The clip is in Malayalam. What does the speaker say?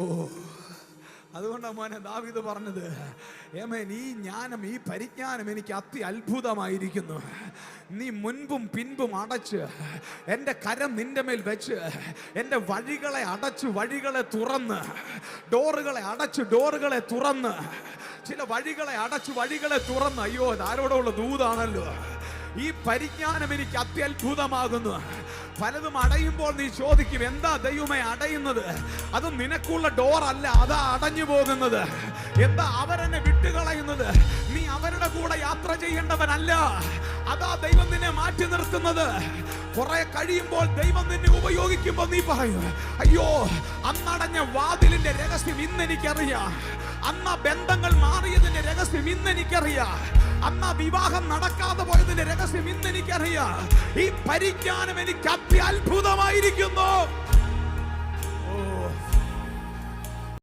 ഓ, അതുകൊണ്ടാണ് മോനെ ദാവീദ് പറഞ്ഞത്, ഏമേൻ, ഈ ജ്ഞാനം, ഈ പരിജ്ഞാനം എനിക്ക് അത്ഭുതമായിരിക്കുന്നു. നീ മുൻപും പിൻപും അടച്ച് എൻ്റെ കരം നിന്റെ മേൽ വെച്ച് എൻ്റെ വഴികളെ അടച്ചു വഴികളെ തുറന്ന്, ഡോറുകളെ അടച്ചു ഡോറുകളെ തുറന്ന്, ചില വഴികളെ അടച്ചു വഴികളെ തുറന്ന്. അയ്യോ, അത് ആരോടുള്ള ദൂതാണല്ലോ. ഈ പരിജ്ഞാനം എനിക്ക് അത്യത്ഭുതമാകുന്നു. പലതും അടയുമ്പോൾ നീ ചോദിക്കും, എന്താ ദൈവമേ അടയുന്നത്? അത് നിനക്കുള്ള ഡോർ അല്ല, അതാ അടഞ്ഞു പോകുന്നത്. എന്താ അവരെന്നെ വിട്ടുകളയുന്നത്? നീ അവരുടെ കൂടെ യാത്ര ചെയ്യേണ്ടവനല്ല, അതാ ദൈവം നിന്നെ മാറ്റി നിർത്തുന്നത്. കുറെ കഴിയുമ്പോൾ ദൈവം നിന്നെ ഉപയോഗിക്കുമ്പോൾ നീ പറയും, അയ്യോ, അന്നടഞ്ഞ വാതിലിന്റെ രഹസ്യം ഇന്ന് എനിക്കറിയാം. അന്ന് ബന്ധങ്ങൾ മാറിയതിന്റെ രഹസ്യം ഇന്ന് എനിക്കറിയാം. അന്ന് വിവാഹം നടക്കാതെ പോയതിന്റെ രഹസ്യം ഇന്ന് എനിക്കറിയാം. ഈ പരിജ്ഞാനം എനിക്ക് അത്യത്ഭുതമായിരിക്കുന്നു.